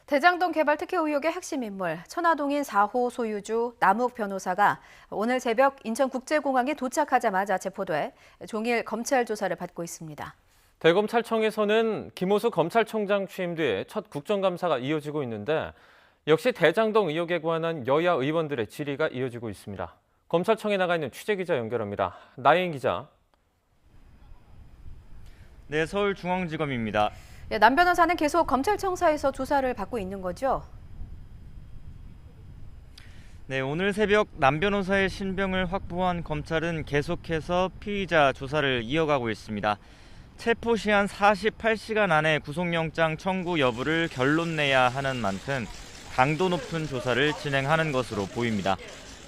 대장동 개발 특혜 의혹의 핵심 인물, 천화동인 4호 소유주 남욱 변호사가 오늘 새벽 인천국제공항에 도착하자마자 체포돼 종일 검찰 조사를 받고 있습니다. 대검찰청에서는 김호수 검찰총장 취임 뒤에 첫 국정감사가 이어지고 있는데 역시 대장동 의혹에 관한 여야 의원들의 질의가 이어지고 있습니다. 검찰청에 나가 있는 취재기자 연결합니다. 나혜인 기자. 네, 서울중앙지검입니다. 남 변호사는 계속 검찰청사에서 조사를 받고 있는 거죠? 네, 오늘 새벽 남 변호사의 신병을 확보한 검찰은 계속해서 피의자 조사를 이어가고 있습니다. 체포 시한 48시간 안에 구속영장 청구 여부를 결론 내야 하는 만큼 강도 높은 조사를 진행하는 것으로 보입니다.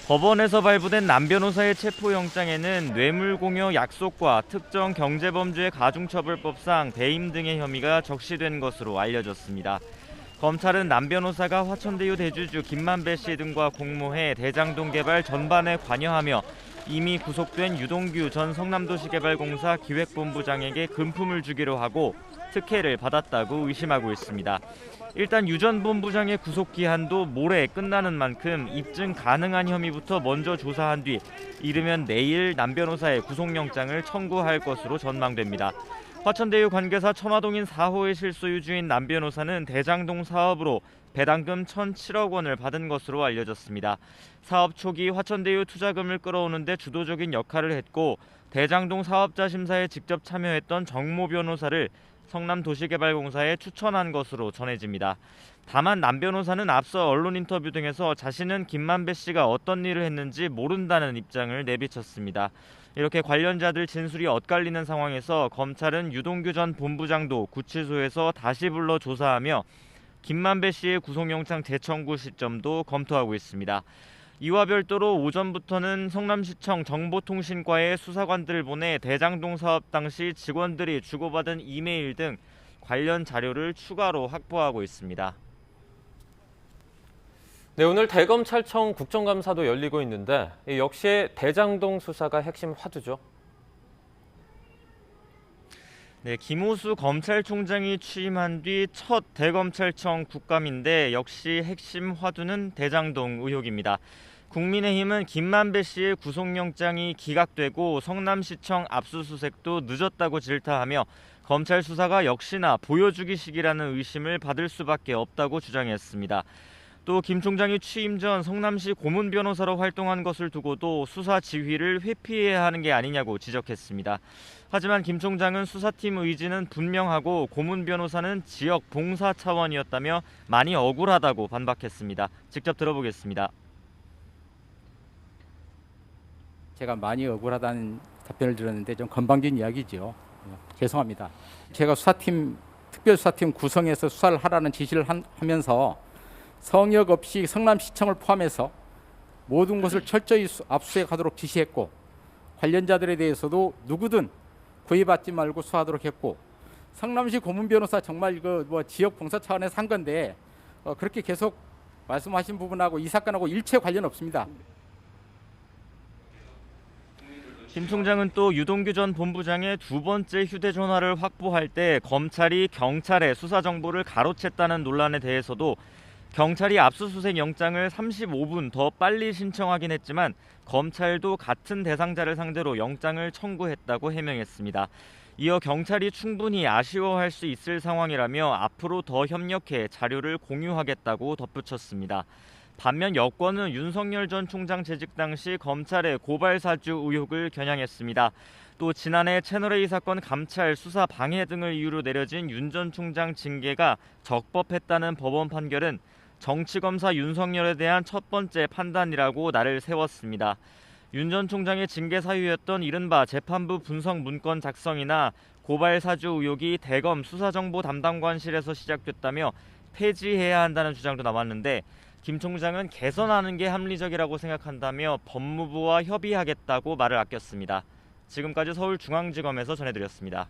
법원에서 발부된 남 변호사의 체포영장에는 뇌물공여 약속과 특정 경제범죄 가중처벌법상 배임 등의 혐의가 적시된 것으로 알려졌습니다. 검찰은 남 변호사가 화천대유 대주주 김만배 씨 등과 공모해 대장동 개발 전반에 관여하며 이미 구속된 유동규 전 성남도시개발공사 기획본부장에게 금품을 주기로 하고 특혜를 받았다고 의심하고 있습니다. 일단 유 전 본부장의 구속기한도 모레 끝나는 만큼 입증 가능한 혐의부터 먼저 조사한 뒤 이르면 내일 남 변호사의 구속영장을 청구할 것으로 전망됩니다. 화천대유 관계사 천화동인 4호의 실소유주인 남 변호사는 대장동 사업으로 배당금 1,007억 원을 받은 것으로 알려졌습니다. 사업 초기 화천대유 투자금을 끌어오는 데 주도적인 역할을 했고 대장동 사업자 심사에 직접 참여했던 정모 변호사를 성남도시개발공사에 추천한 것으로 전해집니다. 다만 남 변호사는 앞서 언론 인터뷰 등에서 자신은 김만배 씨가 어떤 일을 했는지 모른다는 입장을 내비쳤습니다. 이렇게 관련자들 진술이 엇갈리는 상황에서 검찰은 유동규 전 본부장도 구치소에서 다시 불러 조사하며 김만배 씨의 구속영장 재청구 시점도 검토하고 있습니다. 이와 별도로 오전부터는 성남시청 정보통신과에 수사관들을 보내 대장동 사업 당시 직원들이 주고받은 이메일 등 관련 자료를 추가로 확보하고 있습니다. 네, 오늘 대검찰청 국정감사도 열리고 있는데 역시 대장동 수사가 핵심 화두죠. 네, 김호수 검찰총장이 취임한 뒤 첫 대검찰청 국감인데 역시 핵심 화두는 대장동 의혹입니다. 국민의힘은 김만배 씨의 구속영장이 기각되고 성남시청 압수수색도 늦었다고 질타하며 검찰 수사가 역시나 보여주기식이라는 의심을 받을 수밖에 없다고 주장했습니다. 또 김 총장이 취임 전 성남시 고문 변호사로 활동한 것을 두고도 수사 지휘를 회피해야 하는 게 아니냐고 지적했습니다. 하지만 김 총장은 수사팀 의지는 분명하고 고문 변호사는 지역 봉사 차원이었다며 많이 억울하다고 반박했습니다. 직접 들어보겠습니다. 제가 많이 억울하다는 답변을 들었는데 좀 건방진 이야기죠. 죄송합니다. 제가 특별수사팀 구성해서 수사를 하라는 지시를 하면서 성역 없이 성남시청을 포함해서 모든 것을 철저히 압수수색하도록 지시했고 관련자들에 대해서도 누구든 구애받지 말고 수사하도록 했고 성남시 고문 변호사 정말 지역 봉사 차원에서 한 건데 그렇게 계속 말씀하신 부분하고 이 사건하고 일체 관련 없습니다. 김 총장은 또 유동규 전 본부장의 두 번째 휴대전화를 확보할 때 검찰이 경찰의 수사 정보를 가로챘다는 논란에 대해서도 경찰이 압수수색 영장을 35분 더 빨리 신청하긴 했지만 검찰도 같은 대상자를 상대로 영장을 청구했다고 해명했습니다. 이어 경찰이 충분히 아쉬워할 수 있을 상황이라며 앞으로 더 협력해 자료를 공유하겠다고 덧붙였습니다. 반면 여권은 윤석열 전 총장 재직 당시 검찰의 고발 사주 의혹을 겨냥했습니다. 또 지난해 채널A 사건 감찰 수사 방해 등을 이유로 내려진 윤 전 총장 징계가 적법했다는 법원 판결은 정치검사 윤석열에 대한 첫 번째 판단이라고 날을 세웠습니다. 윤 전 총장의 징계 사유였던 이른바 재판부 분석 문건 작성이나 고발 사주 의혹이 대검 수사정보 담당관실에서 시작됐다며 폐지해야 한다는 주장도 나왔는데 김 총장은 개선하는 게 합리적이라고 생각한다며 법무부와 협의하겠다고 말을 아꼈습니다. 지금까지 서울중앙지검에서 전해드렸습니다.